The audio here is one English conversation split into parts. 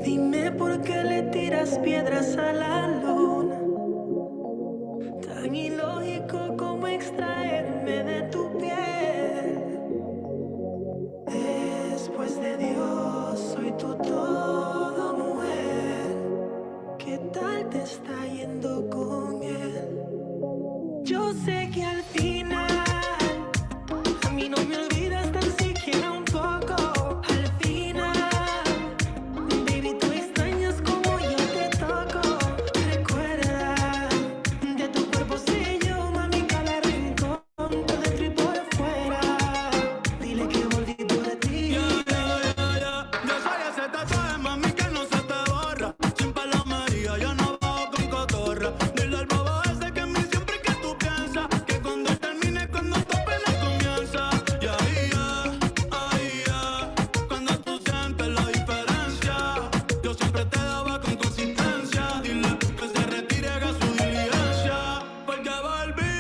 Dime por qué le tiras piedras a la luna. Tan ilógico como extraerme de tu piel. Después de Dios, soy tu todo, mujer. ¿Qué tal te está yendo con él? Yo sé que al final a mí no me olvidas tan siquiera un poco. Al final, baby, tú extrañas como yo te toco. Recuerda, de tu cuerpo sé yo, mami, cada rincón, por dentro y por fuera. Dile que volví por ti. Yo soy ese tatuaje, mami, que no se te borra. Sin palomería, yo no bajo con cotorra. Dile al bobo ese que en mí siempre que tú piensas. Que cuando termine, cuando tu pena comienza. Y ahí ya, cuando tú sientes la diferencia. Yo siempre te daba con consistencia. Dile que se retire, haga su diligencia. Porque volví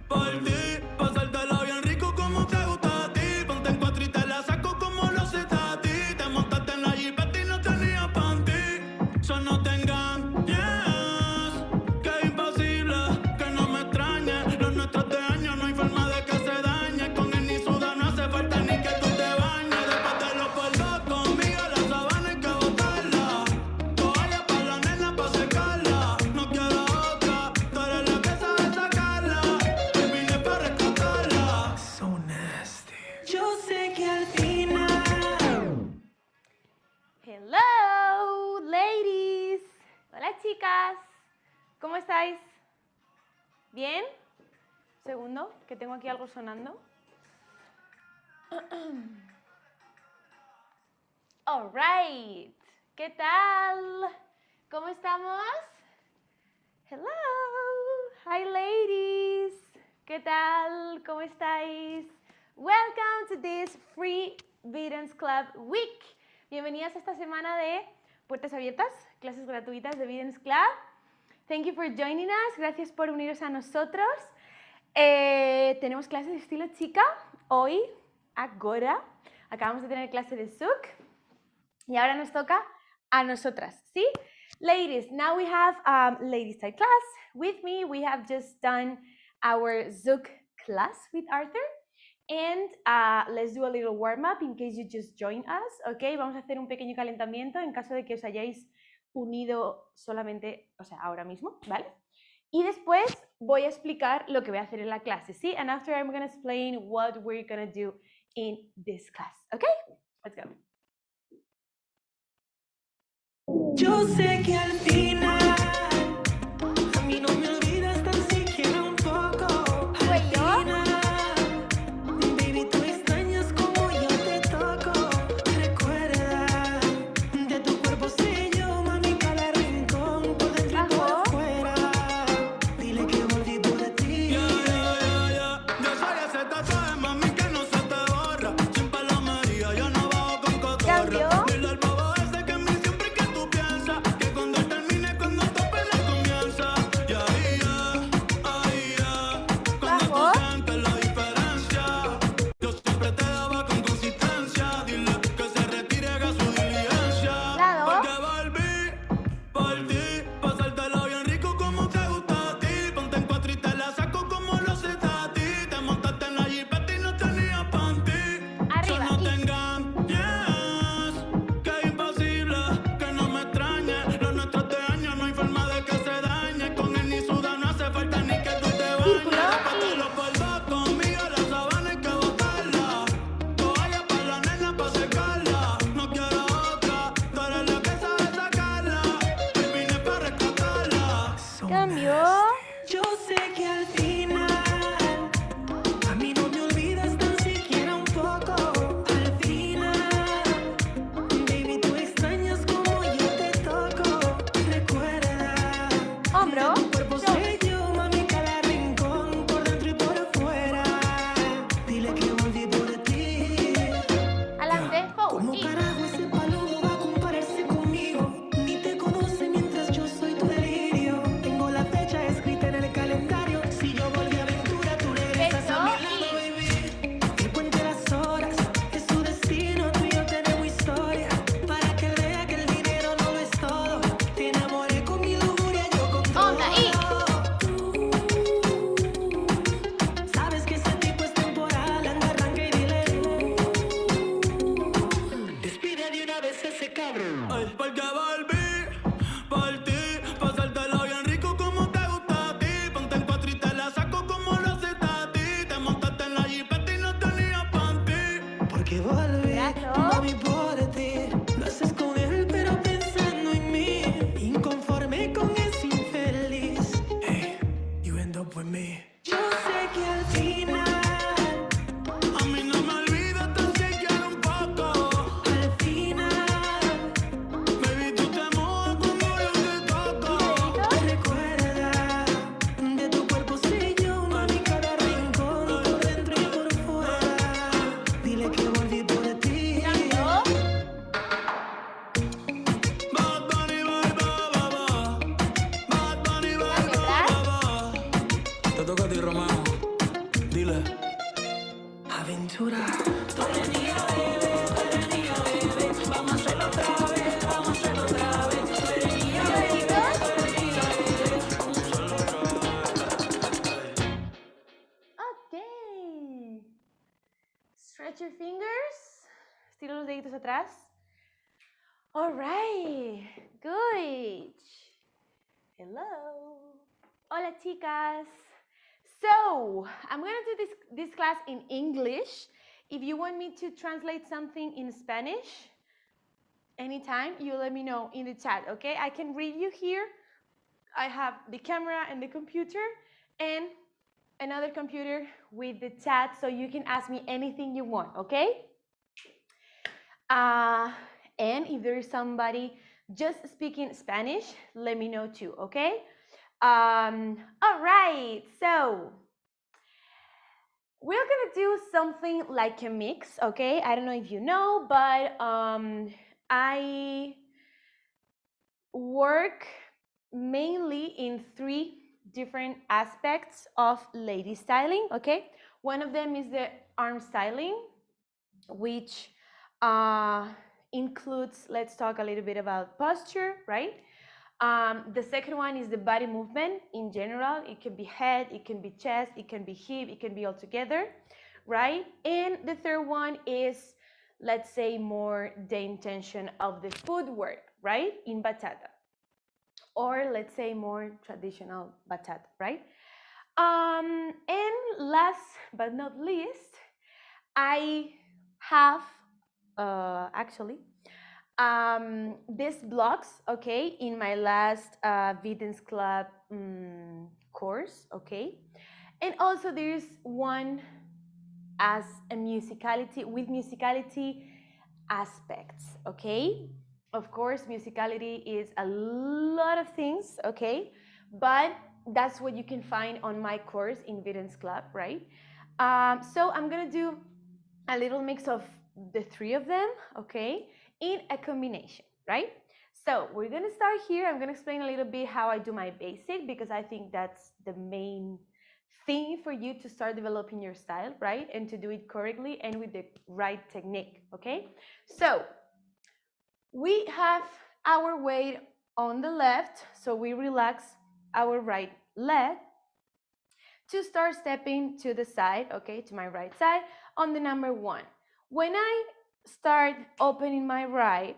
por ti, pasártela bien rico como te gusta a ti. Ponte en cuatro y te la saco como lo sé a ti. Te montaste en la jipeta y no tenía pan ti. So no te engañes, que es imposible que no me extrañe. Los nuestros de años no hay forma de que se dañe. Con él ni suda, no hace falta ni que tú te bañes. Después de los polvos conmigo, la sabana hay que botarla. Toalla pa' la nena pa' secarla. No queda otra, tú eres la que sabe sacarla. Hoy vine pa' rescatarla. So nasty. Yo sé que al final. Hello, ladies. Hola, chicas. ¿Cómo estáis? ¿Bien? Segundo, que tengo aquí algo sonando. All right. ¿Qué tal? ¿Cómo estamos? Hello. Hi, ladies. ¿Qué tal? ¿Cómo estáis? Welcome to this free VdanceClub week. Bienvenidas a esta semana de puertas abiertas, clases gratuitas de VdanceClub. Thank you for joining us. Gracias por uniros a nosotros. Tenemos clases de estilo chica hoy, ahora. Acabamos de tener clase de Zouk y ahora nos toca a nosotras, ¿sí? Ladies, now we have ladies type class with me. We have just done our Zouk class with Arthur. And let's do a little warm-up in case you just joined us, ¿ok? Vamos a hacer un pequeño calentamiento en caso de que os hayáis unido solamente, o sea, ahora mismo, ¿vale? Y después voy a explicar lo que voy a hacer en la clase, ¿sí? And after I'm going to explain what we're going to do in this class, ¿ok? Let's go. Yo sé que al final a mí no me olvidas tan siquiera un poco. Al final, baby, tú extrañas como yo te toco. Recuerda, de tu cuerpo sé yo, mami, cada rincón, por dentro y por fuera. Dile que volví por ti. Yo soy ese tatuaje, mami, que no se te borra. Sin palomería, yo no bajo con cotorra. Cambio. Dile al bobo ese que en mí siempre que tú piensas. Que cuando una vez ese cabrón. Ay, porque volví por ti, pasártelo bien rico como te gusta a ti. Ponte en cuatro y te la saco como lo haces a ti. Te montaste en la jipeta y no tenías panty. Porque volví, mami, por ti. Lo haces con él, pero pensando en mí. Inconforme con ese infeliz. Hey, you end up with me. Yo sé que al final. A mí no me olvidas tan siquiera un poco. Al final, Baby, tú te mojas cuando yo te toco. te recuerda de tu cuerpo sé yo, mami, cada rincón, por dentro y por fuera. Dile que volví por ti. Bad Bunny, bye, bye, bye, bye. Bad Bunny, bye, bye, bye, bye. Te toca a ti, Romeo. Dile. Aventura. Okay. Stretch your fingers. Estira los deditos atrás. All right. Good. Hello. Hola, chicas. So, I'm going to do this class in English. If you want me to translate something in Spanish, anytime, you let me know in the chat, okay? I can read you here. I have the camera and the computer and another computer with the chat, so you can ask me anything you want, okay? And if there is somebody just speaking Spanish, let me know too, okay? All right, so we're gonna do something like a mix, okay? I don't know if you know, but I work mainly in 3 different aspects of lady styling, okay? One of them is the arm styling, which includes, let's talk a little bit about posture, right? The second one is the body movement in general. It can be head, it can be chest, it can be hip, it can be all together, right? And the third one is, let's say, more the intention of the footwork, right? In bachata. Or let's say more traditional bachata, right? And last but not least, I have actually these blocks, okay, in my last VdanceClub course, okay, and also there's one as a musicality with musicality aspects, okay. Of course, musicality is a lot of things, okay, but that's what you can find on my course in VdanceClub, right? So I'm gonna do a little mix of the 3 of them, okay, in a combination, right? So we're gonna start here. I'm gonna explain a little bit how I do my basic, because I think that's the main thing for you to start developing your style, right? And to do it correctly and with the right technique, okay? So we have our weight on the left, so we relax our right leg to start stepping to the side, okay, to my right side on the number 1. When I start opening my right,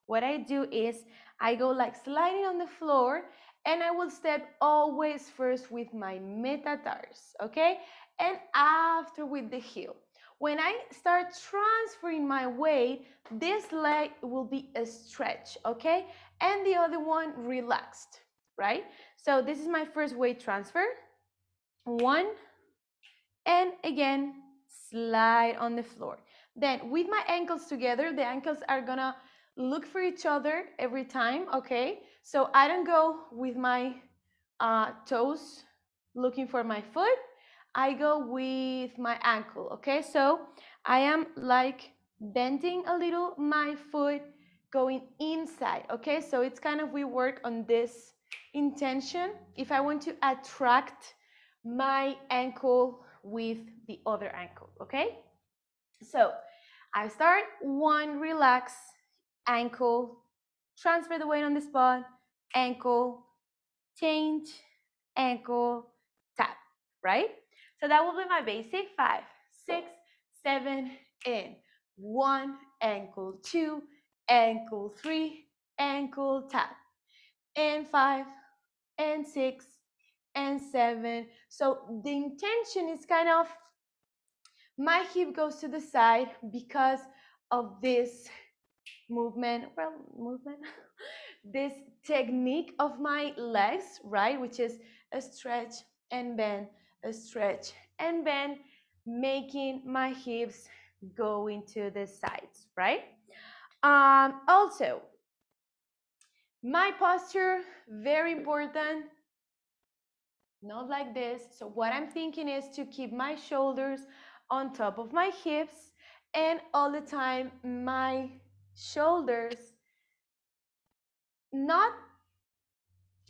what I do is I go like sliding on the floor, and I will step always first with my metatars, okay, and after with the heel. When I start transferring my weight, this leg will be a stretch, okay, and the other one relaxed, right? So this is my first weight transfer. 1, and again slide on the floor. Then with my ankles together, the ankles are gonna look for each other every time, okay? So I don't go with my toes looking for my foot, I go with my ankle, okay? So I am like bending a little my foot, going inside, okay? So it's kind of, we work on this intention if I want to attract my ankle with the other ankle, okay? So I start 1, relax, ankle, transfer the weight on the spot, ankle, change, ankle, tap, right? So that will be my basic 5, 6, 7, and 1, ankle, 2, ankle 3, ankle tap, and 5, and 6, and 7. So the intention is kind of my hip goes to the side because of this movement, this technique of my legs, right? Which is a stretch and bend, a stretch and bend, making my hips go into the sides, right? Also, my posture, very important, not like this. So what I'm thinking is to keep my shoulders on top of my hips, and all the time my shoulders not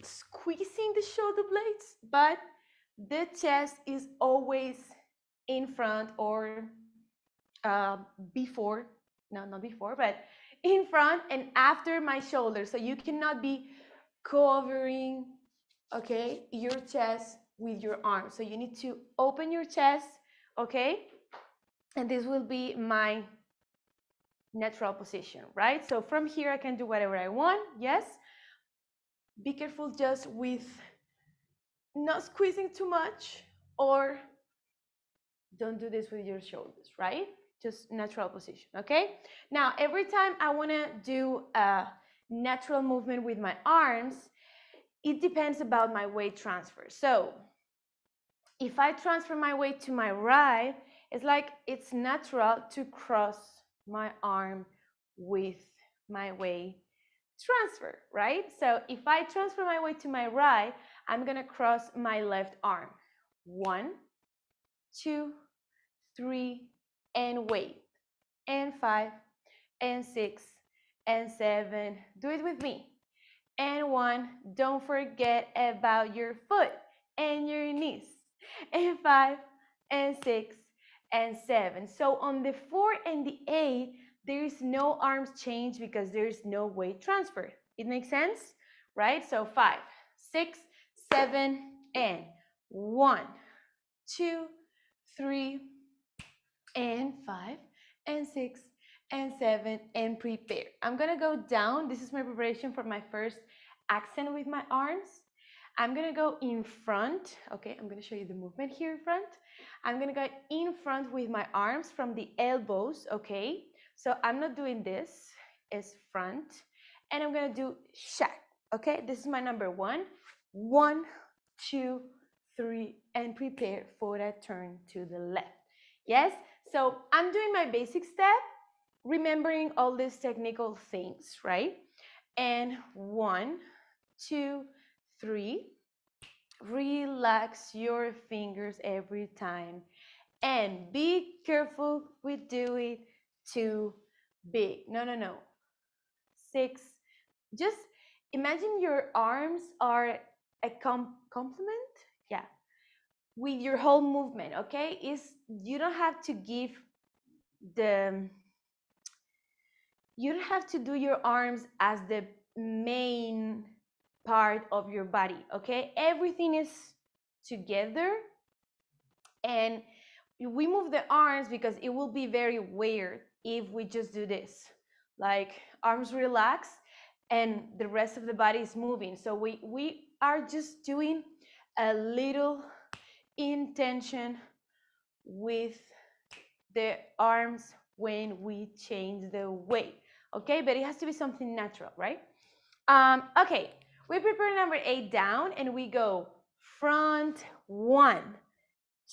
squeezing the shoulder blades, but the chest is always in front or before, no, not before, but in front and after my shoulder. So you cannot be covering, okay, your chest with your arms. So you need to open your chest, okay? And this will be my natural position, right? So from here I can do whatever I want, yes? Be careful just with not squeezing too much, or don't do this with your shoulders, right? Just natural position, okay? Now, every time I wanna do a natural movement with my arms, it depends about my weight transfer. So if I transfer my weight to my right, it's like it's natural to cross my arm with my weight transfer, right? So if I transfer my weight to my right, I'm gonna cross my left arm. 1, 2, 3, and wait. And 5, and 6, and 7. Do it with me. And 1, don't forget about your foot and your knees. And 5, and 6, and 7. So on the 4 and the 8, there is no arms change because there is no weight transfer. It makes sense, right? So 5, 6, 7, and 1, 2, 3, and 5, and 6, and 7, and prepare. I'm gonna go down. This is my preparation for my first accent with my arms. I'm gonna go in front. Okay, I'm gonna show you the movement here in front. I'm gonna go in front with my arms from the elbows, okay? So I'm not doing this, it's front. And I'm gonna do shack, okay? This is my number 1. 1, 2, 3, and prepare for a turn to the left. Yes? So I'm doing my basic step, remembering all these technical things, right? And 1, 2, 3. Relax your fingers every time. And be careful with doing too big. No, no, no. 6. Just imagine your arms are a complement. Yeah. With your whole movement, okay? You don't have to give you don't have to do your arms as the main part of your body, okay? Everything is together, and we move the arms because it will be very weird if we just do this, like arms relax and the rest of the body is moving. So we are just doing a little intention with the arms when we change the weight, okay? But it has to be something natural, right? Okay, we prepare number 8 down and we go front 1,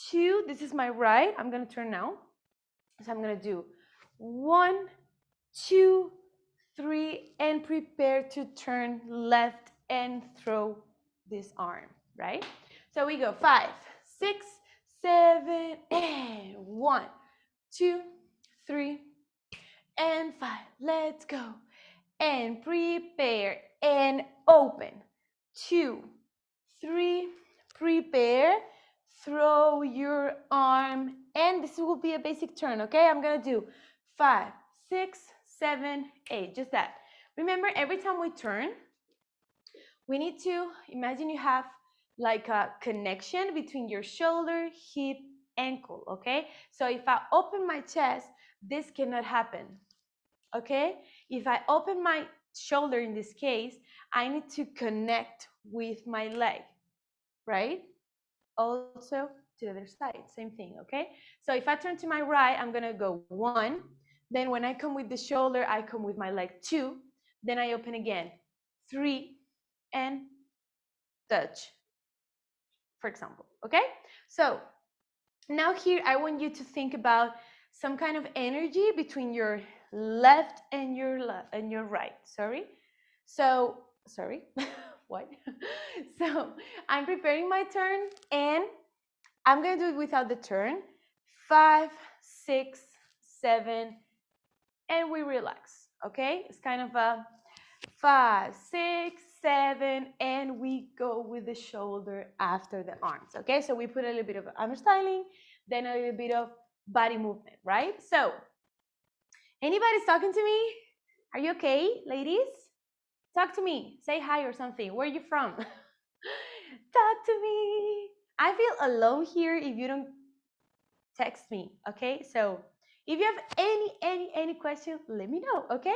2, this is my right, I'm gonna turn now. So I'm gonna do 1, 2, 3, and prepare to turn left and throw this arm, right? So we go 5, 6, 7, and 1, 2, 3, and 5. Let's go. And prepare and open. 2, 3, prepare. Throw your arm, and this will be a basic turn, okay? I'm gonna do 5, 6, 7, 8, just that. Remember, every time we turn, we need to imagine you have like a connection between your shoulder, hip, ankle, okay? So if I open my chest, this cannot happen. okay? If I open my shoulder in this case, I need to connect with my leg, right? Also to the other side, same thing, okay? So if I turn to my right, I'm gonna go 1. Then when I come with the shoulder, I come with my leg 2. Then I open again, 3, and touch, for example, okay? So now here, I want you to think about some kind of energy between your left and your right. Sorry, what? So I'm preparing my turn, and I'm gonna do it without the turn. 5, 6, 7, and we relax. Okay, it's kind of a 5, 6, 7, and we go with the shoulder after the arms. Okay, so we put a little bit of arm styling, then a little bit of body movement, right? So, anybody's talking to me? Are you okay, ladies? Talk to me. Say hi or something. Where are you from? Talk to me. I feel alone here if you don't text me. Okay, so if you have any question, let me know. Okay.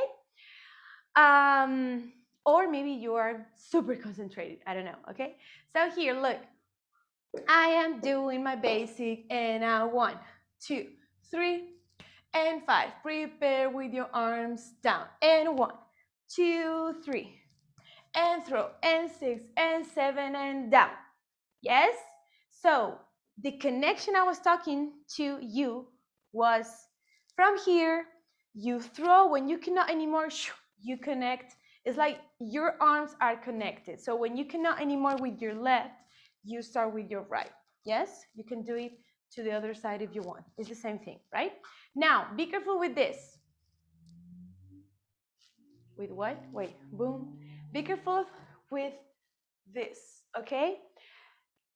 Or maybe you are super concentrated. I don't know. Okay. So here, look, I am doing my basic, and 1, 2, 3, and 5. Prepare with your arms down, and 1, 2, 3, and throw, and 6, and 7, and down. Yes. So the connection I was talking to you was from here. You throw when you cannot anymore. You connect. It's like your arms are connected. So when you cannot anymore with your left, you start with your right. Yes, you can do it to the other side if you want. It's the same thing, right? Now, be careful with this. With what? Wait, boom. Be careful with this, okay?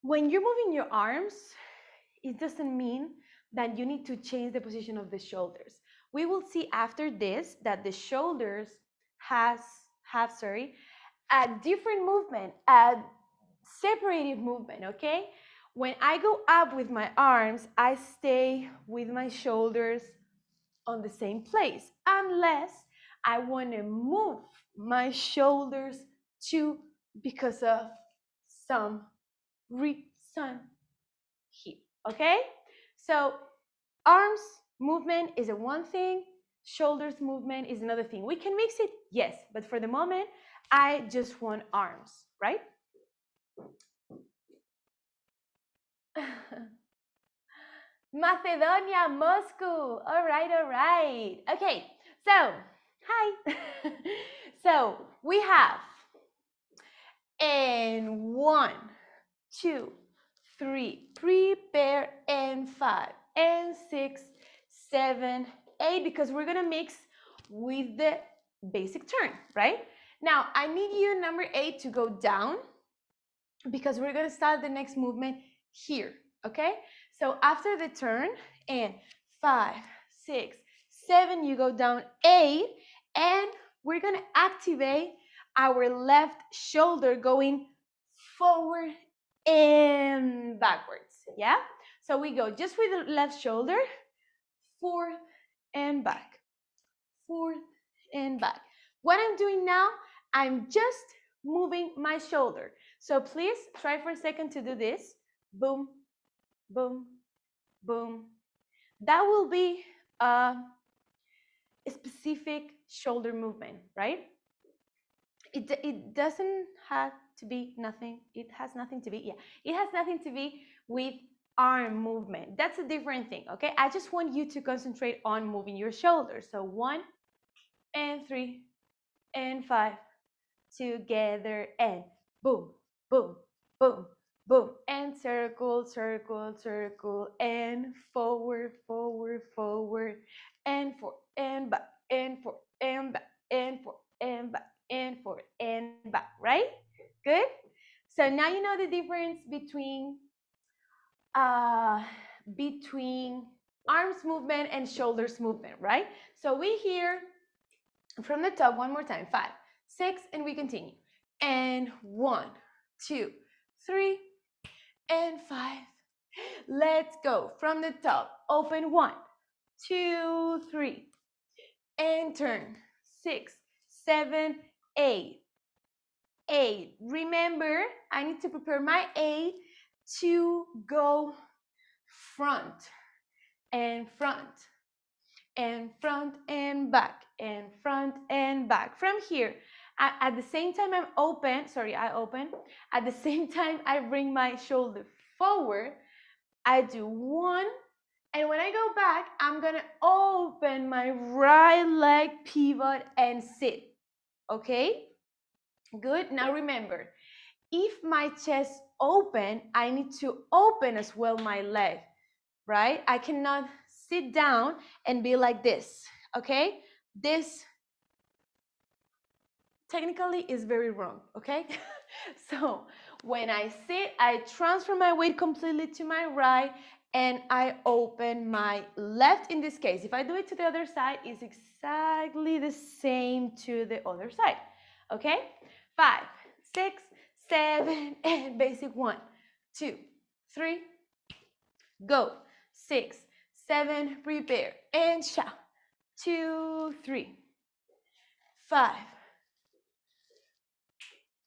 When you're moving your arms, it doesn't mean that you need to change the position of the shoulders. We will see after this that the shoulders have a different movement, a separated movement, okay? When I go up with my arms, I stay with my shoulders on the same place, unless I want to move my shoulders to because of some reason here, okay? So arms movement is a one thing, shoulders movement is another thing. We can mix it, yes, but for the moment, I just want arms, right? Macedonia, Moscow. All right, all right. Okay, so hi. So we have and 1, 2, 3, prepare, and 5, and 6, 7, 8, because we're gonna mix with the basic turn, right? Now I need you, number 8, to go down because we're gonna start the next movement here, okay? So after the turn, and 5, 6, 7, you go down 8, and we're gonna activate our left shoulder going forward and backwards, yeah? So we go just with the left shoulder, forth and back, forth and back. What I'm doing now, I'm just moving my shoulder. So please try for a second to do this. Boom, boom, boom. That will be a specific shoulder movement, right? It doesn't have to be nothing. It has nothing to be, yeah. It has nothing to be with arm movement. That's a different thing, okay? I just want you to concentrate on moving your shoulders. So 1 and 3 and 5 together, and boom, boom, boom, boom, and circle, circle, circle, and forward, forward, forward, and forward, and back, and forward, and back, and forward, and back, and forward, and back, right? Good? So now you know the difference uh, between arms movement and shoulders movement, right? So we hear from the top one more time, 5, 6, and we continue. And 1, 2, 3, and 5. Let's go from the top. Open 1, 2, 3, and turn. 6, 7, 8. 8. Remember, I need to prepare my 8 to go front and front and front and back and front and back. From here, at the same time I open. At the same time I bring my shoulder forward. I do 1, and when I go back, I'm gonna open my right leg, pivot, and sit. Okay? Good. Now remember, if my chest open, I need to open as well my leg, right? I cannot sit down and be like this, okay? This technically is very wrong, okay? So when I sit, I transfer my weight completely to my right and I open my left in this case. If I do it to the other side, it's exactly the same to the other side, okay? 5, 6, 7, and basic 1, 2, 3, go. 6, 7, prepare, and shout. 2, 3, 5,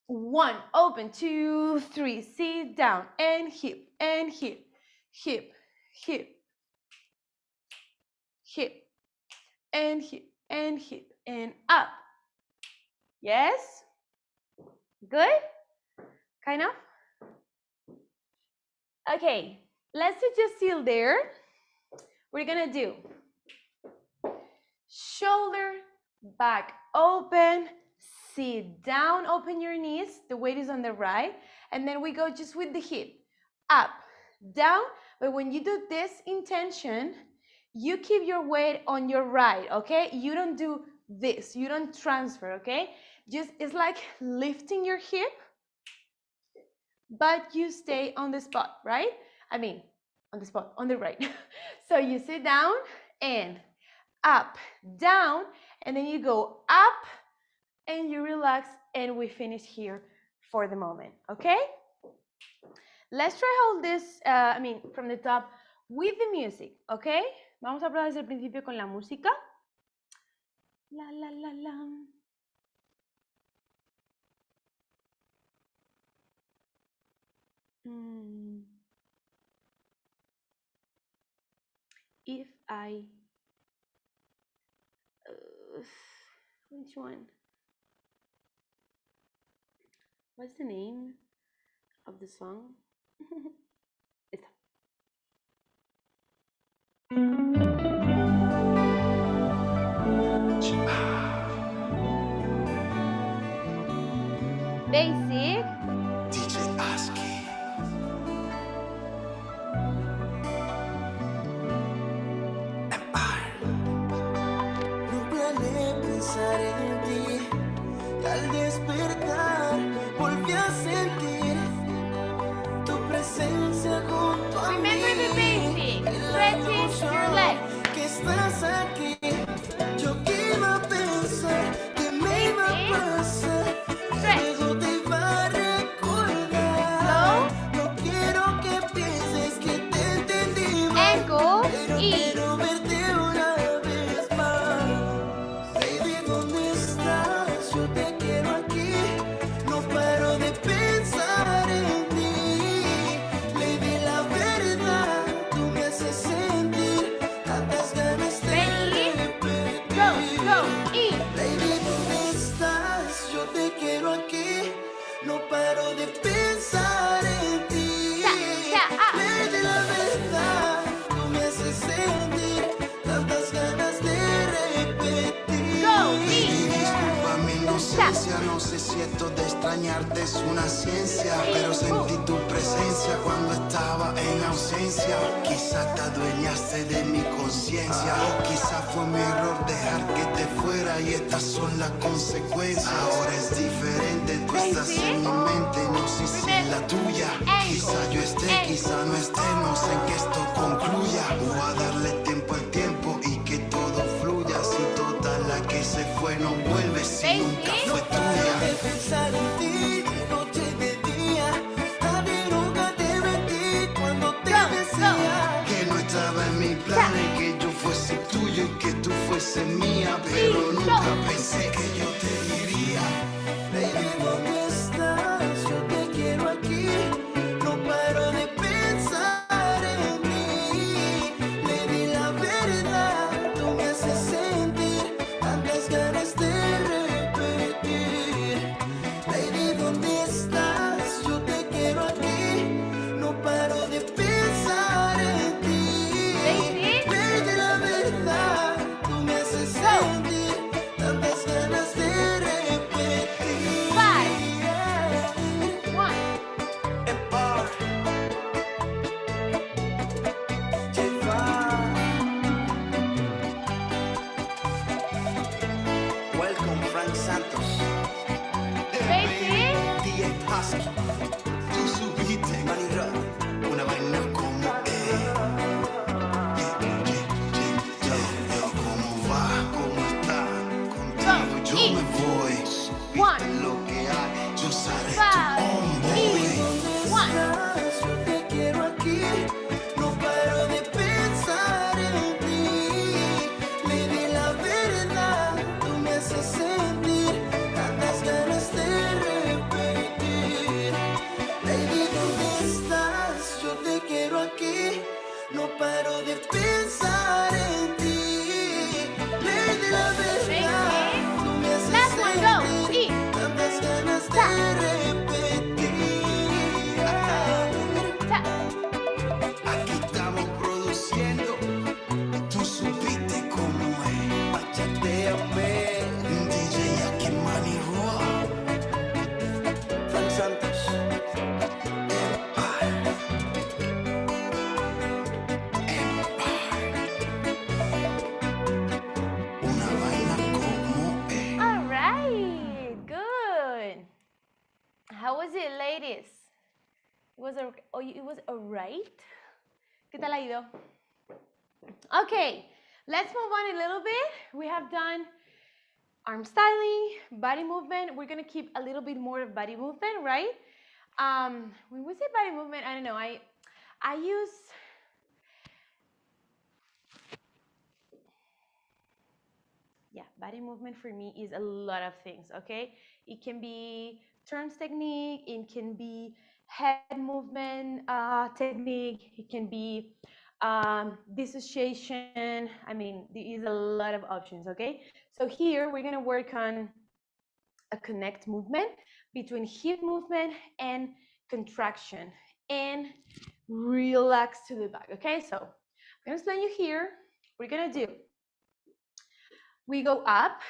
1, open, 2, 3, sit down, and hip, and hip, hip, hip, hip, and hip, and hip, and up. Yes? Good? Kind of? Okay, let's just still there. We're gonna do shoulder, back open, sit down, open your knees, the weight is on the right, and then we go just with the hip, up, down, but when you do this intention, you keep your weight on your right, okay? You don't do this, you don't transfer, okay? Just, it's like lifting your hip, but you stay on the spot, right? I mean, on the spot, on the right. So you sit down and up, down, and then you go up and you relax, and we finish here for the moment, okay? Let's try hold this, from the top with the music, okay? Vamos a probar desde el principio con la música. La, la, la, la. If I, which one? What's the name of the song? Esta. Basic. DJ Aski. No planeé pensar en ti, y al despertar volví a sentir tu presencia junto a mí. Remember the basic. Stretching your legs. Que estás aquí, yo que iba a pensar que me iba a pasar, luego te iba a recordar. No quiero que pienses que te entendí mal, pero quiero verte una vez más. Baby, ¿dónde estás? Yo te quiero aquí, no paro de pensar en ti. Baby, la verdad, tú me haces sentir tantas ganas de repetir. Baby, ¿dónde estás? Yo te quiero aquí, no paro de pensar en ti. Baby, la verdad, tú me haces sentir tantas ganas de repetir. Disculpa mi inocencia, no sé si esto de extrañarte es una ciencia, pero sentí tu presencia cuando estaba en ausencia. Quizás te adueñaste de mi conciencia, o quizás fue mi error dejar que te fuera y estas son las consecuencias. Ahora es diferente, tú estás en mi mente, no sé si en la tuya. Quizá yo esté, quizá no esté, no sé en que esto concluya. Voy a darle tiempo al tiempo y que todo fluya. Si toda la que se fue no vuelve, si nunca fue tuya. De pensar en ti de noche y de día, a mí nunca te mentí cuando te decía Que no estaba en mis planes que yo fuese tuyo y que tú fuese mía, pero How was it, ladies? It was all right. ¿Qué tal ha ido? Okay, let's move on a little bit. We have done arm styling, body movement. We're gonna keep a little bit more of body movement, right? When we say body movement, I don't know. I use body movement for me is a lot of things. Okay, it can be turns technique. It can be head movement technique. It can be dissociation. I mean, there is a lot of options. Okay, so here we're gonna work on a connect movement between hip movement and contraction and relax to the back. Okay, so I'm gonna explain you here. We're gonna do, we go up,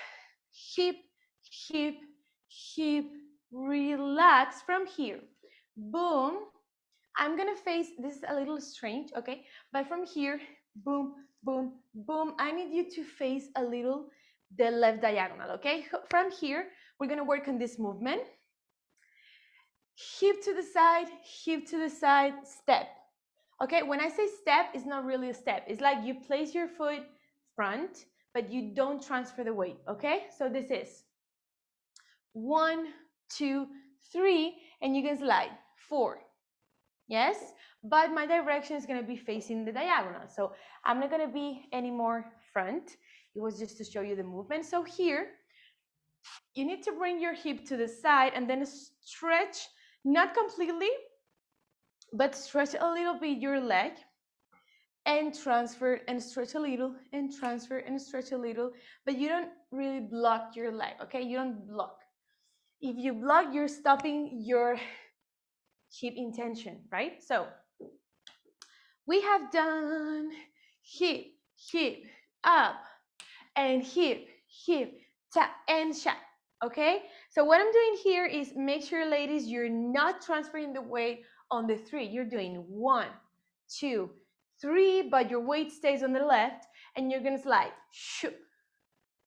hip, hip, hip, relax from here. Boom. I'm gonna face, this is a little strange, okay? But from here, boom, boom, boom. I need you to face a little the left diagonal, okay? From here, we're gonna work on this movement. Hip to the side, step. Okay, when I say step, it's not really a step. It's like you place your foot front, but you don't transfer the weight, okay? So this is 1, 2, 3, and you can slide 4. Yes, but my direction is going to be facing the diagonal. So I'm not going to be any more front. It was just to show you the movement. So here, you need to bring your hip to the side and then stretch, not completely, but stretch a little bit your leg and transfer and stretch a little and transfer and stretch a little, but you don't really block your leg, okay? You don't block. If you block, you're stopping your hip intention, right? So we have done hip, hip, up, and hip, hip, tap, and shot, okay? So what I'm doing here is make sure, ladies, you're not transferring the weight on the 3. You're doing 1, 2, 3, but your weight stays on the left, and you're gonna slide, shoot.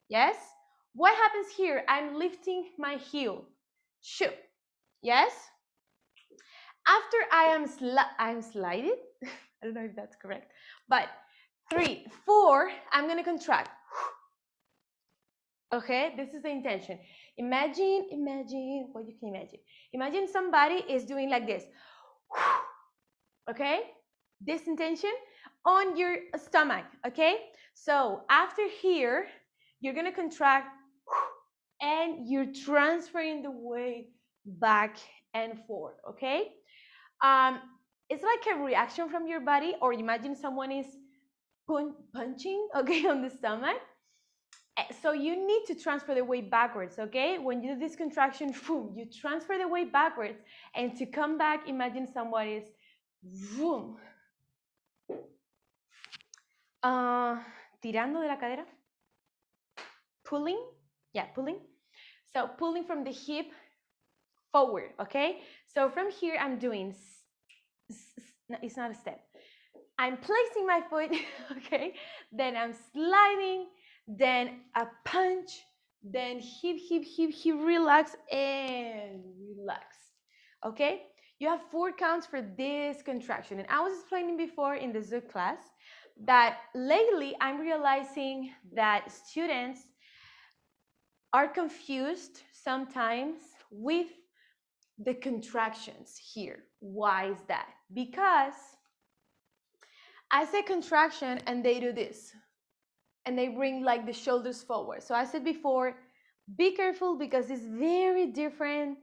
Yes? What happens here? I'm lifting my heel, shoot. Yes? After I'm sliding, I don't know if that's correct, but 3, 4, I'm gonna contract. Okay, this is the intention. Imagine, what you can imagine. Imagine somebody is doing like this. Okay, this intention on your stomach. Okay, so after here, you're gonna contract and you're transferring the weight back and forth. Okay, it's like a reaction from your body, or imagine someone is punching, okay, on the stomach. So you need to transfer the weight backwards, okay? When you do this contraction, boom, you transfer the weight backwards, and to come back, imagine someone is, boom, tirando de la cadera, pulling, pulling. So pulling from the hip forward, okay? So from here, I'm doing, no, it's not a step. I'm placing my foot, okay? Then I'm sliding, then a punch, then hip, hip, hip, hip, relax, and relax, okay? You have 4 counts for this contraction. And I was explaining before in the Zoom class that lately I'm realizing that students are confused sometimes with the contractions here. Why is that? Because I say contraction and they do this and they bring like the shoulders forward. So I said before, be careful because it's very different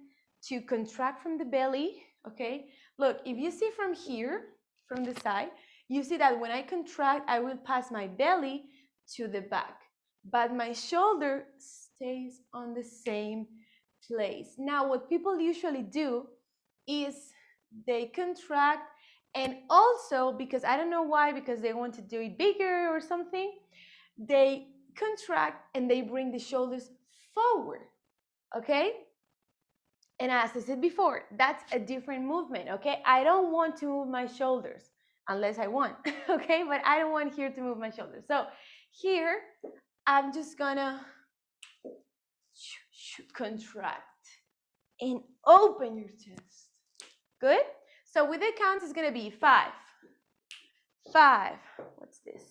to contract from the belly, okay? Look, if you see from here, from the side, you see that when I contract, I will pass my belly to the back, but my shoulder stays on the same place. Now, what people usually do is they contract, and also because I don't know why, because they want to do it bigger or something, they contract and they bring the shoulders forward, okay? And as I said before, that's a different movement, okay? I don't want to move my shoulders unless I want, okay? But I don't want here to move my shoulders. So here, I'm just gonna contract, and open your chest. Good? So with the counts, it's gonna be 5, 5. What's this?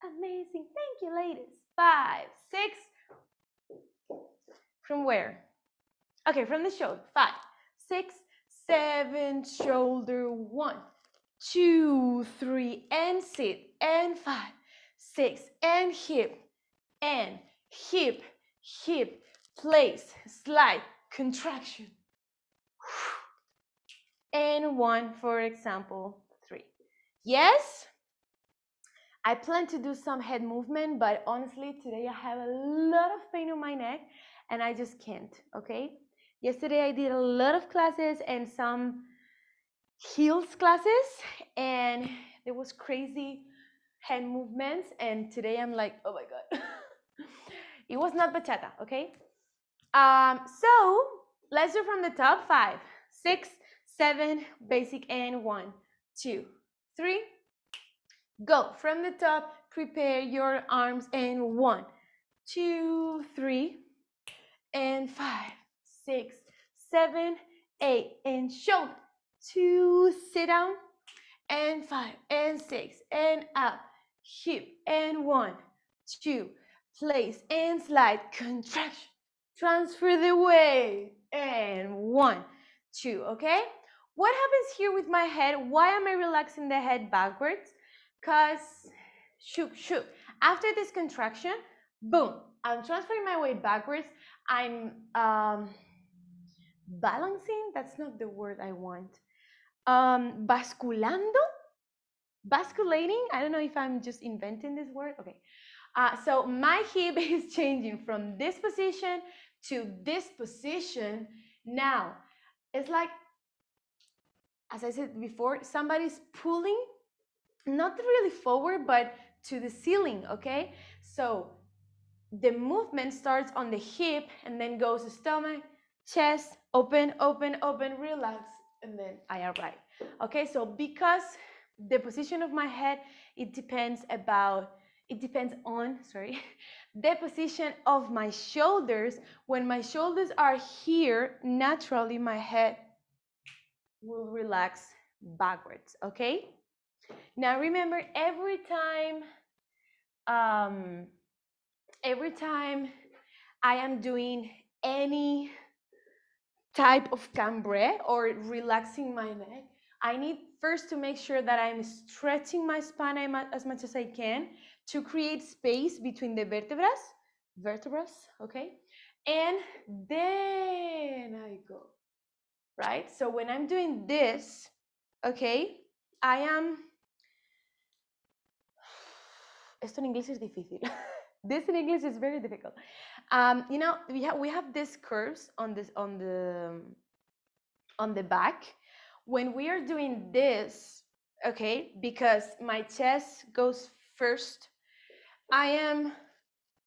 Amazing. Thank you, ladies. 5, 6. From where? Okay, from the shoulder. 5, 6, 7, shoulder. 1, 2, 3, and sit. And 5, 6, and hip. And hip, hip, place, slide, contraction. And 1, for example, 3. Yes? I plan to do some head movement, but honestly, today I have a lot of pain on my neck and I just can't, okay? Yesterday I did a lot of classes and some heels classes and there was crazy head movements, and today I'm like, oh my God. It was not bachata, okay? So let's do from the top. 5, 6, 7, basic, and 1, 2, 3. Go from the top. Prepare your arms, and 1, 2, 3, and 5, 6, 7, 8, and shoulder. 2, sit down, and 5, and 6, and up, hip, and 1, 2, place, and slide, contraction, transfer the weight, and 1, 2, okay? What happens here with my head? Why am I relaxing the head backwards? Because, shook. After this contraction, boom, I'm transferring my weight backwards. I'm balancing, that's not the word I want. Basculating, I don't know if I'm just inventing this word. Okay, so my hip is changing from this position to this position. Now it's like, as I said before, somebody's pulling, not really forward, but to the ceiling. Okay, so the movement starts on the hip and then goes stomach, chest, open, relax, and then I arrive. Okay, so because the position of my head, it depends on the position of my shoulders. When my shoulders are here, naturally my head will relax backwards. Okay, now remember, every time I am doing any type of cambre or relaxing my neck, I need first to make sure that I'm stretching my spine as much as I can to create space between the vertebrae, okay? And then I go, right? So when I'm doing this, okay, I am... Esto en inglés es difícil. This in English is very difficult. You know, we have these curves on the back. When we are doing this, okay, because my chest goes first, I am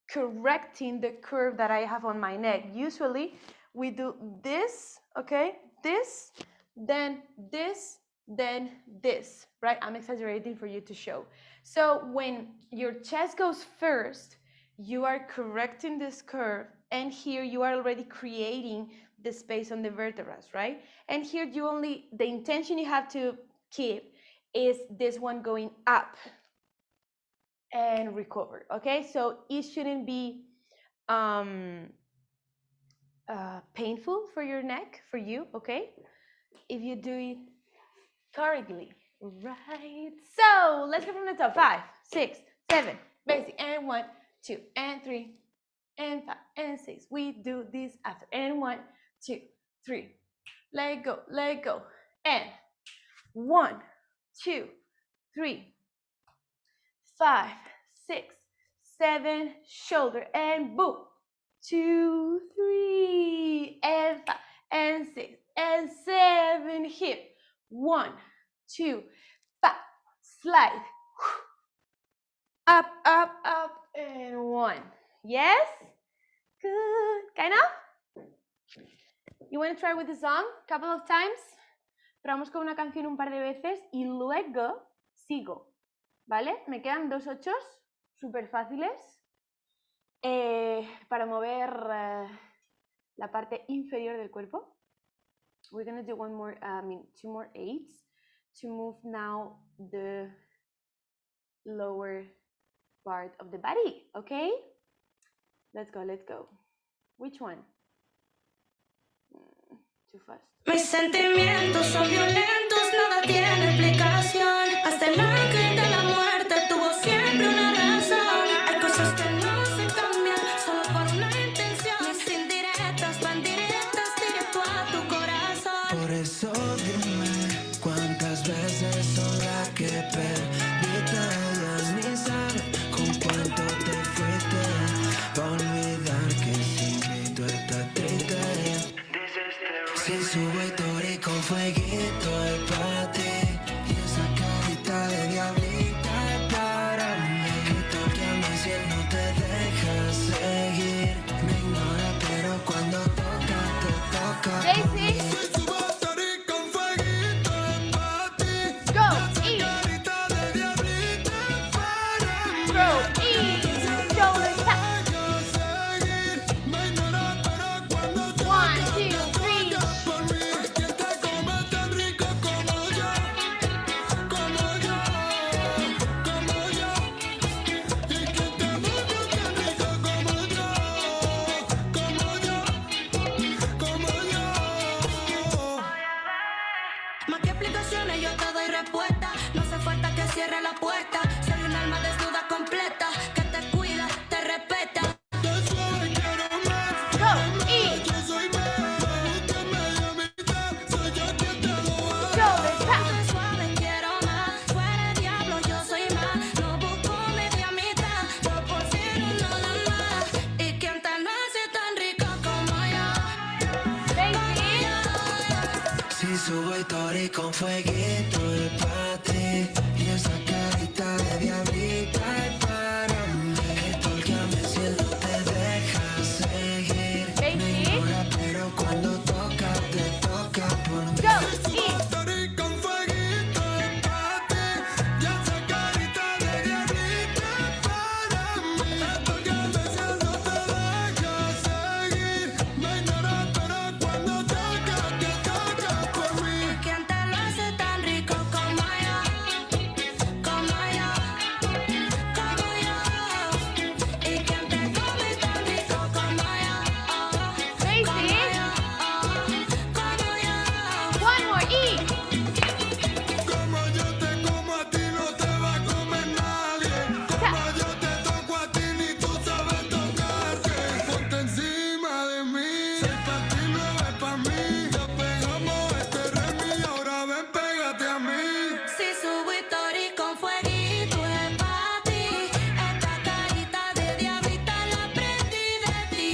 correcting the curve that I have on my neck. Usually we do this, okay, this, then this, then this, right? I'm exaggerating for you to show. So when your chest goes first, you are correcting this curve, and here you are already creating the space on the vertebrae, right? And here the intention you have to keep is this one going up and recover, okay? So it shouldn't be painful for your neck, for you, okay? If you do it correctly, right? So let's go from the top. 5, 6, 7, basic, and 1, 2, and 3, and 5, and 6. We do this after, and 1, 2, 3. Let go, and 1, 2, 3, 5, 6, 7, shoulder, and boom. 2, 3, and 5, and 6, and 7, hip. 1, 2, 5, slide. Up, and 1. Yes? Good. Kind of? You want to try with the song a couple of times? Probamos con una canción un par de veces y luego sigo. ¿Vale? Me quedan 2 8 súper fáciles para mover la parte inferior del cuerpo. We're gonna do one more, two more 8s to move now the lower part of the body, okay? Let's go, let's go. Which one? Too fast. Mis sentimientos son violentos, nada tiene explicación. Hasta el ángel de la muerte tuvo siempre una razón. Hay cosas que no se cambian solo por una intención. Mis indirectas van directas directo a tu corazón. Por eso dime cuántas veces son las que perdiste. Ellas ni saben con cuánto te fuiste. Pa' olvidar que sin mí tú estás triste. Si subo historia con fueguito es para ti. Y esa carita de diablita es para mí. Que toque a mí si él no te deja seguir. Me ignora pero cuando toca te toca. Daisy. Más que explicaciones yo te doy respuesta. No hace falta que cierre la puerta. Soy un alma desnuda completa que te cuida, te respeta. Yo soy quiero más. Go, E. Yo soy más. Usted me dio mitad. Soy yo quien te lo hago. Shoulder tap. Suave quiero más. Fuera el diablo yo soy más. No busco media mitad. 2% nada más. Y quien te lo hace tan rico como yo. Daisy. Si subo historia con fueguito es para ti. Y esa carita de diablita es para mí. Tórcame si él no te deja seguir. Me Daisy. ignora pero cuando toca te toca por mí. Go, E. Historia con fueguito es para ti. Y esa carita de diablita es para mí. Tórcame si él no te deja seguir. Me ignora pero cuando toca te toca por mí. Quien te lo hace tan rico como yo, como yo, como yo. Y quien te come tan rico como yo, Daisy. como yo. One more, E. Como yo te como a ti no te va a comer nadie. Como yo te toco a ti ni tú sabes tocarte. Ponte encima de mí. Ser pa' ti no es pa' mí. Ya pegamos este remi y ahora ven pégate a mí. Si subo historia con fueguito es pa' ti. Esta carita de diablita la aprendí de ti.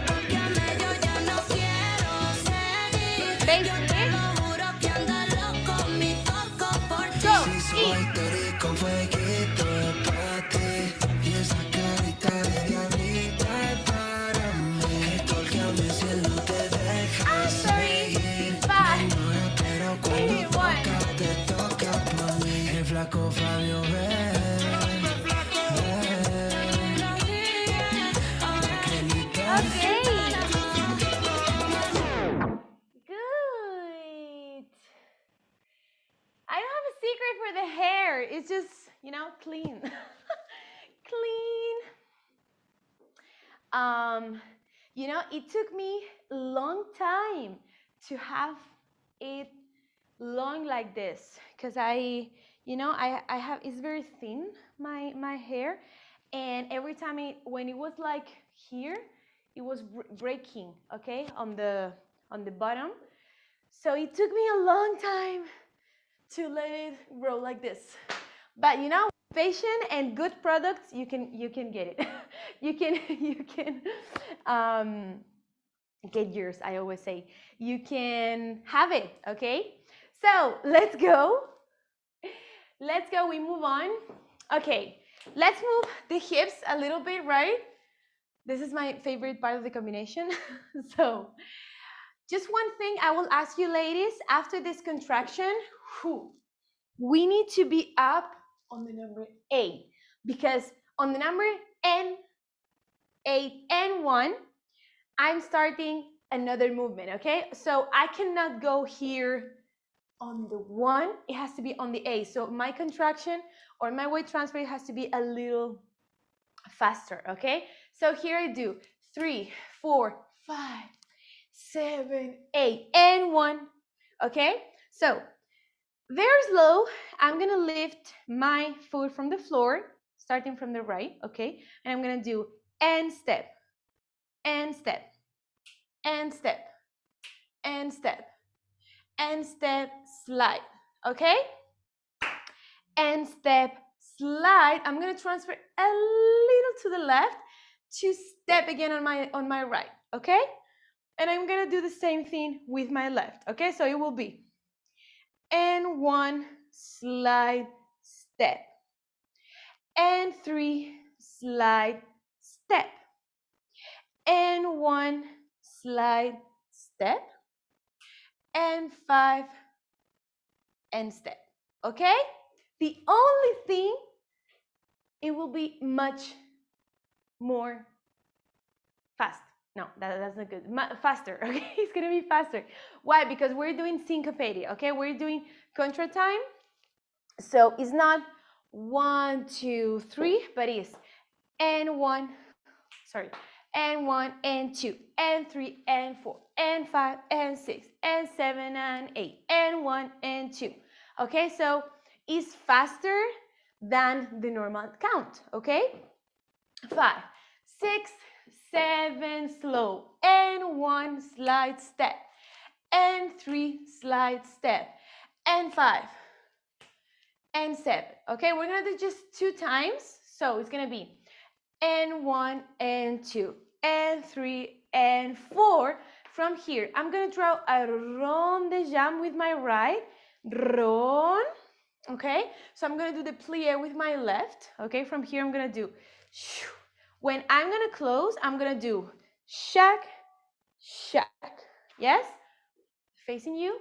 Tócame yo ya no quiero seguir. Daisy. Yo te lo juro que anda loco mi toco por ti. Go, Si soy E. historia con fueguito es pa' ti. Y esa carita de diablita es para mí. Tórcame si él no te deja seguir. Me 5, ignora pero cuando 3, 1. toca te toca por mí. El flaco Fabio ve. Okay. Good. I don't have a secret for the hair. It's just, clean. Clean. It took me a long time to have it long like this because I have, it's very thin, my hair, and every time when it was like here, it was breaking, okay, on the bottom. So it took me a long time to let it grow like this. But patient and good products, you can get it. you can get yours. I always say you can have it. Okay. So let's go. We move on. Okay. Let's move the hips a little bit, right? This is my favorite part of the combination. So just one thing I will ask you ladies after this contraction, we need to be up on the number 8 because on the number 8 and 1, I'm starting another movement, okay? So I cannot go here on the 1, it has to be on the 8. So my contraction or my weight transfer has to be a little faster, okay? So here I do 3, 4, 5, 7, 8, and 1, okay? So very slow, I'm gonna lift my foot from the floor, starting from the right, okay? And I'm gonna do and step, and step, and step, and step, and step, slide, okay? And step, slide. I'm gonna transfer a little to the left to step again on my right, okay? And I'm gonna do the same thing with my left, okay? So it will be and 1, slide, step, and 3, slide, step, and 1, slide, step, and 5, and step, okay? The only thing, it will be much more fast. No, that's not good. Faster, okay? It's gonna be faster. Why? Because we're doing syncopated, okay? We're doing contra time. So it's not 1, 2, 3, but it's and 1, sorry, and 1, and 2, and 3, and 4, and 5, and 6, and 7, and 8, and 1, and 2. Okay, so it's faster than the normal count, okay? 5, 6, 7, slow, and 1, slide, step, and 3, slide, step, and 5, and 7. Okay, we're gonna do just 2 times, so it's gonna be and 1, and 2, and 3, and 4. From here, I'm gonna draw a rond de jambe with my right, rond, okay? So I'm gonna do the plie with my left, okay? From here, I'm gonna do, when I'm gonna close, I'm gonna do shack, shack, yes? Facing you.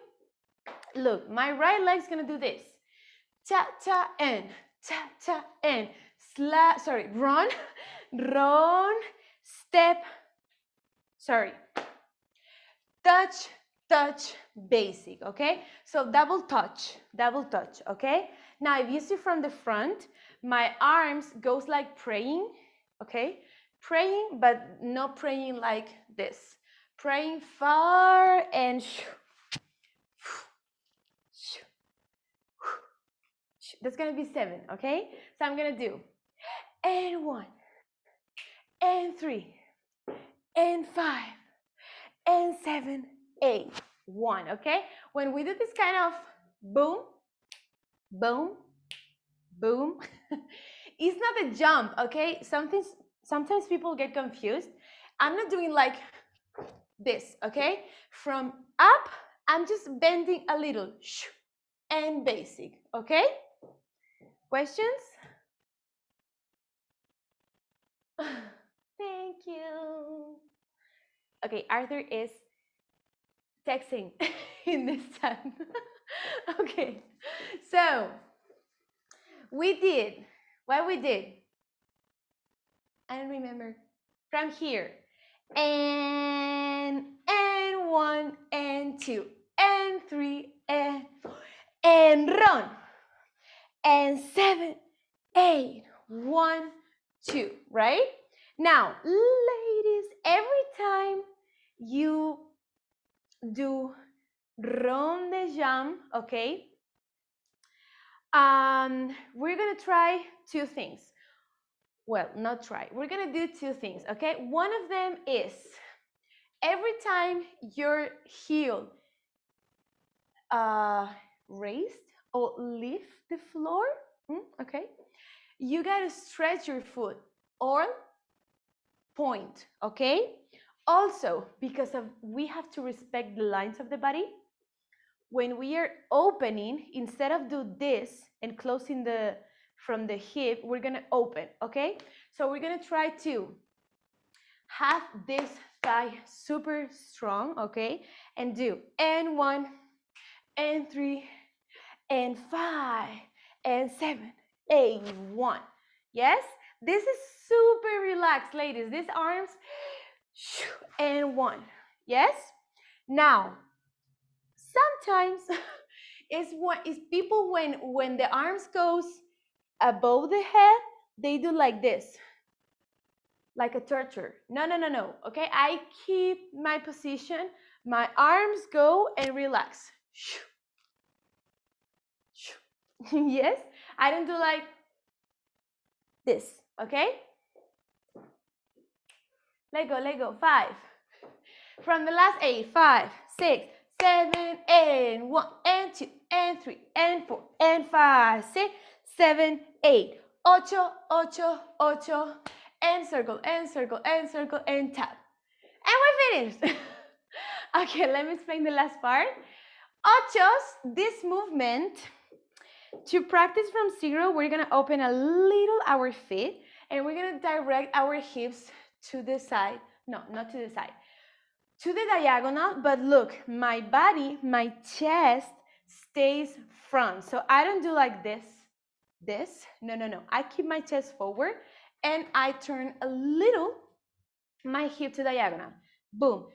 Look, my right leg's gonna do this, ta, ta, and, sorry, run, run, step, sorry, touch, touch, basic, okay? So double touch, okay? Now, if you see from the front, my arms goes like praying, okay? Praying, but not praying like this. Praying far and that's gonna be 7, okay? So I'm gonna do and 1, and 3, and 5, and 7, 8, 1, okay? When we do this kind of boom, boom, boom, it's not a jump, okay? Sometimes people get confused. I'm not doing like this, okay? From up, I'm just bending a little, and basic, okay? Questions? Thank you. Okay, Arthur is texting in this time. Okay, so we did what we did. I don't remember. From here, and 1, and 2, and 3, and 4, and run, and 7, 8, 1, 2, right? Now, ladies, every time you do rond de jambe, okay? We're gonna try 2 things. Well, not try. We're gonna do 2 things, okay? One of them is every time your heel raised or lift the floor, okay? You gotta stretch your foot or point, okay? Also, because we have to respect the lines of the body, when we are opening, instead of do this and closing from the hip, we're gonna open, okay? So we're gonna try to have this thigh super strong, okay? And do and 1, and 3, and 5, and 7, 8, 1. Yes? This is super relaxed, ladies. These arms, and 1, Yes? Now, sometimes it's people when the arms goes above the head, they do like this, like a torture. No, no, no, no. Okay, I keep my position, my arms go and relax. Yes, I don't do like this. Okay, let go. 5. From the last 8, 5, 6, 7, and 1, and 2, and 3, and 4, and 5, 6, 7, 8, 8, and circle, and circle, and circle, and tap. And we're finished. Okay, let me explain the last part. Ochos, this movement, to practice from 0, we're gonna open a little our feet, and we're gonna direct our hips to the side. No, not to the side. To the diagonal, but look, my body, my chest stays front. So I don't do like this. No. I keep my chest forward and I turn a little my hip to diagonal. Boom.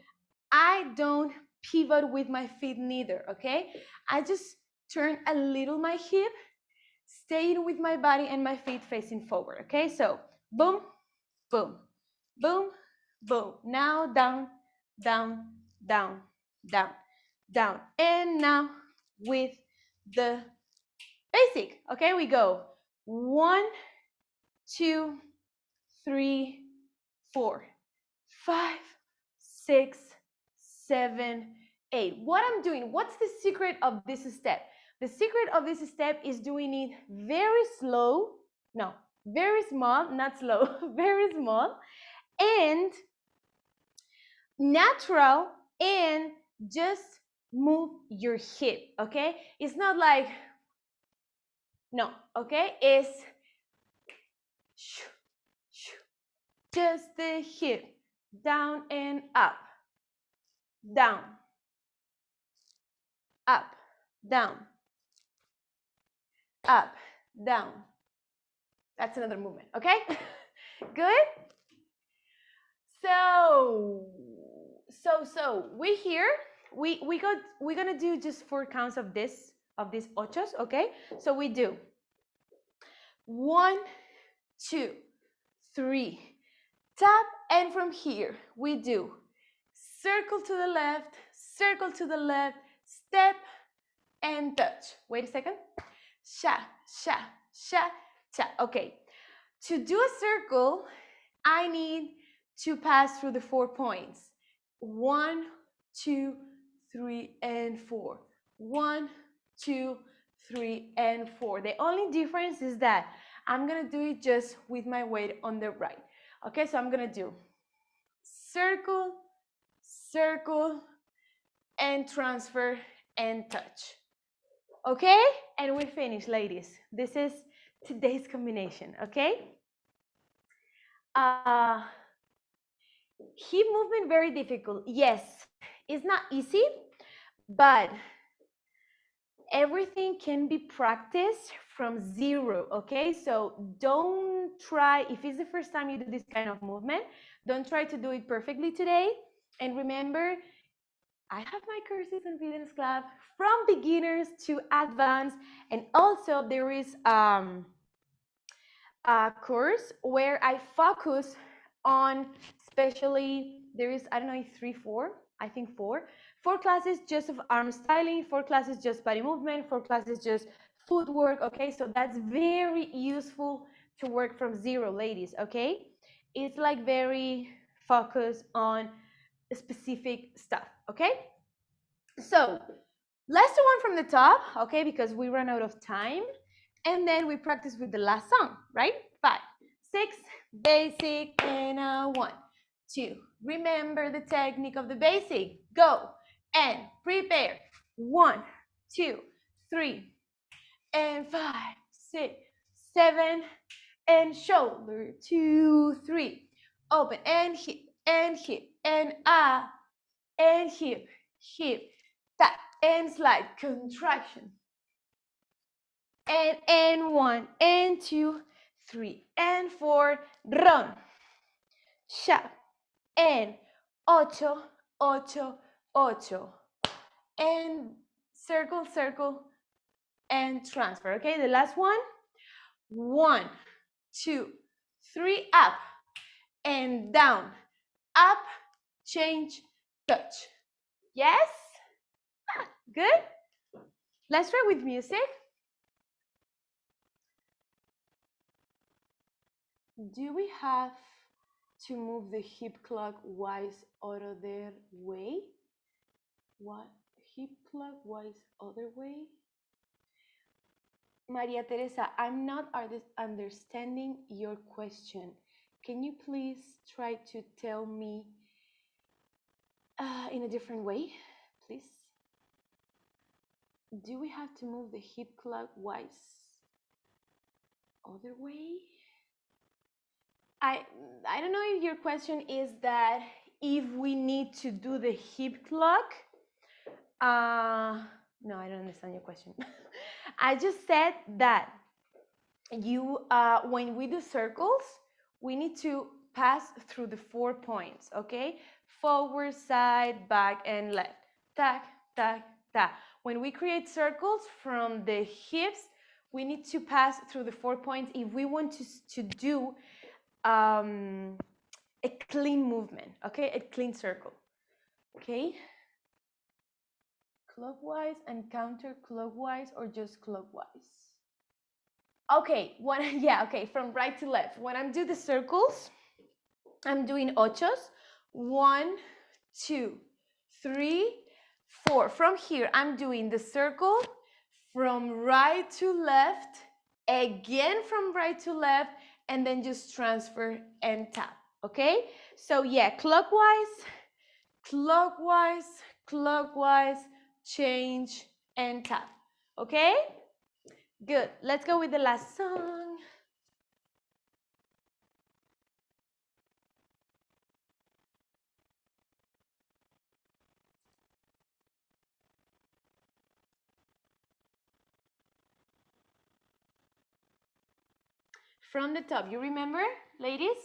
I don't pivot with my feet neither, okay? I just turn a little my hip, staying with my body and my feet facing forward, okay? So boom, boom, boom, boom. Now down, down, down, down, down. And now with the basic, okay? We go 1, 2, 3, 4, 5, 6, 7, 8. What I'm doing, what's the secret of this step? The secret of this step is doing it very slow, no, very small, not slow, very small, and natural, and just move your hip, okay? It's not like, no, okay? It's just the hip, down and up, down, up, down, up, down. That's another movement, okay? Good? So we here, we're gonna do just 4 counts of these ochos, okay? So we do 1, 2, 3, tap, and from here we do circle to the left, step and touch. Wait a second. Sha, sha, sha, sha. Okay. To do a circle, I need to pass through the 4 points. 1, 2, 3, and 4. 1, 2, 3, and 4. The only difference is that I'm gonna do it just with my weight on the right. Okay, so I'm gonna do circle, circle, and transfer and touch. Okay, and we finish, ladies. This is today's combination, okay? Hip movement, very difficult. Yes, it's not easy, but everything can be practiced from 0, okay? So don't try, if it's the first time you do this kind of movement, don't try to do it perfectly today. And remember, I have my courses on VdanceClub from beginners to advanced, and also there is a course where I focus on, especially there is, I don't know, 3, 4, I think 4 classes just of arm styling, 4 classes just body movement, 4 classes just footwork, okay? So that's very useful to work from 0, ladies, okay? It's like very focused on specific stuff, okay? So let's do one from the top, okay? Because we run out of time. And then we practice with the last song, right? 5, 6, basic, and 1, 2. Remember the technique of the basic. Go and prepare. 1, 2, 3, and 5, 6, 7, and shoulder. 2, 3. Open and hip, and hip, tap, and slide, contraction. And 1, and 2, 3, and 4, run. Sharp, and 8, ocho, ocho. And circle, circle, and transfer. Okay, the last one. 1, 2, 3, up and down, up, change, touch. Yes? Good? Let's try with music. Do we have to move the hip clockwise other way? What? Hip clockwise other way? Maria Teresa, I'm not understanding your question. Can you please try to tell me in a different way, please? Do we have to move the hip clockwise other way? I don't know if your question is that if we need to do the hip clock. No, I don't understand your question. I just said that when we do circles, we need to pass through the 4 points, okay? Forward, side, back, and left. Tac, tac, tac. When we create circles from the hips, we need to pass through the 4 points if we want to do a clean movement, okay? A clean circle, okay? Clockwise and counterclockwise or just clockwise? Okay, from right to left. When I'm doing the circles, I'm doing ochos. 1, 2, 3, 4. From here, I'm doing the circle from right to left, again from right to left, and then just transfer and tap, okay? So yeah, clockwise, clockwise, clockwise, change, and tap, okay? Good, let's go with the last song. From the top, you remember, ladies?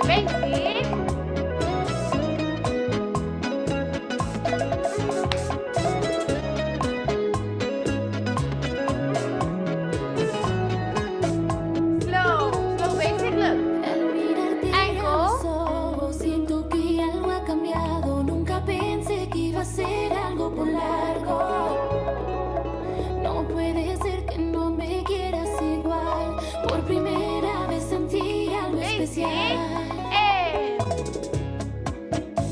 Basic. Slow, basic, look. Ankle. Siento que algo ha cambiado. Nunca pensé que iba a ser algo por largo. No puede ser que no me quieras igual. Por primera vez sentí algo especial.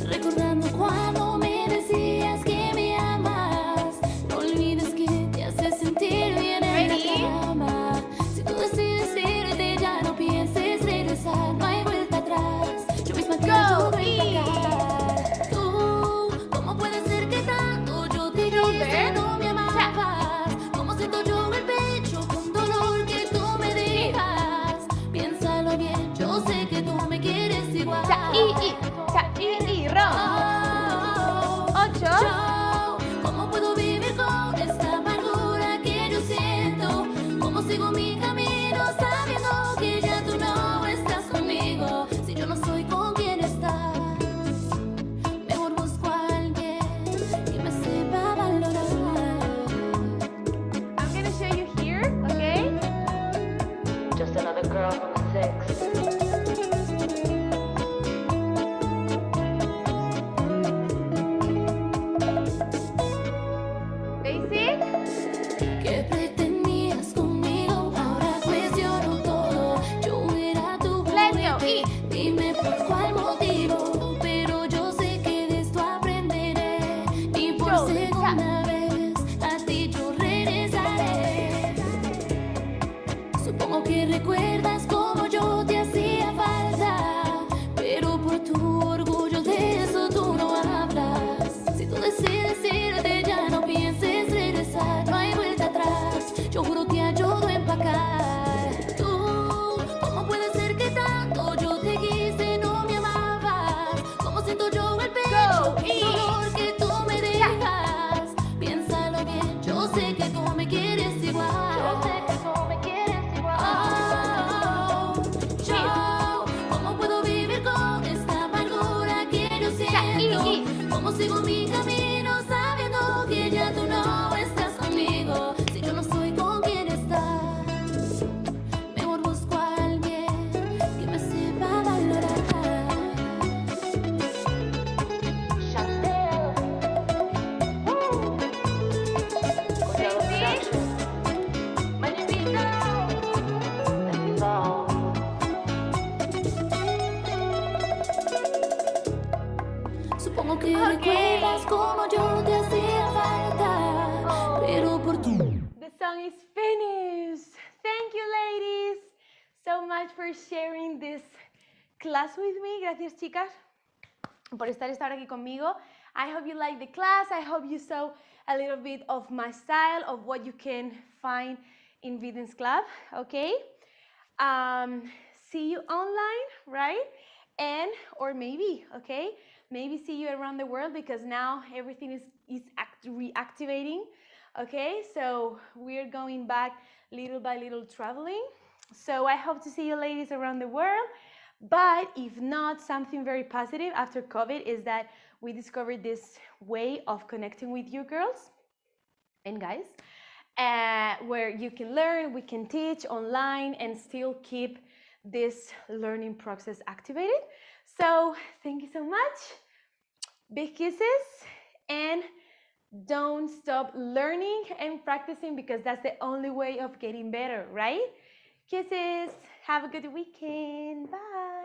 Recordando cuando me decías que me amas. No olvides que te hace sentir bien en la cama. Si tú decides irte, ya no pienses regresar. No hay vuelta atrás. Yo misma te ayudo a empacar. Tú, ¿cómo puede ser que tanto yo te dije no me amabas? ¿Cómo siento yo el pecho con dolor que tú me dejas? Piénsalo bien, yo sé que tú me quieres igual. Ocho. ¿Cómo puedo vivir con esta amargura que yo siento? ¿Cómo sigo mi camino sabiendo que ya tú no estás conmigo? Si yo no soy con quien estás, mejor busco a alguien que me sepa valorar. I'm gonna show you here, okay? Just another girl from the 6. Basic. ¿Qué pretendías conmigo? Ahora cuestiono todo. Yo era tu Let's go. juguete. Dime por cuál motivo. Pero yo sé que de esto aprenderé. Y por segunda vez a ti yo regresaré. Supongo que recuerdas cómo yo te hacía falta. Pero por tu orgullo de eso tú no hablas. Si tú decides irte, ya no pienses regresar. No hay vuelta atrás. Yo juro te ayudo a empacar. Tú, ¿cómo puede ser que tanto yo te quise no me amabas? ¿Cómo siento yo el pecho? El dolor que tú me dejas. Piénsalo bien, yo sé que tú me quieres igual. recuerdas como yo te hacía falta, pero por tu... The song is finished. Thank you, ladies, so much for sharing this class with me. Gracias, chicas, por estar esta hora aquí conmigo. I hope you liked the class. I hope you saw a little bit of my style, of what you can find in VdanceClub, okay? See you online, right? And, or maybe, okay? Maybe see you around the world, because now everything is reactivating, okay? So we're going back little by little traveling. So I hope to see you ladies around the world. But if not, something very positive after COVID is that we discovered this way of connecting with you girls and guys, where you can learn, we can teach online and still keep this learning process activated. So thank you so much. Big kisses, and don't stop learning and practicing, because that's the only way of getting better, right? Kisses. Have a good weekend. Bye.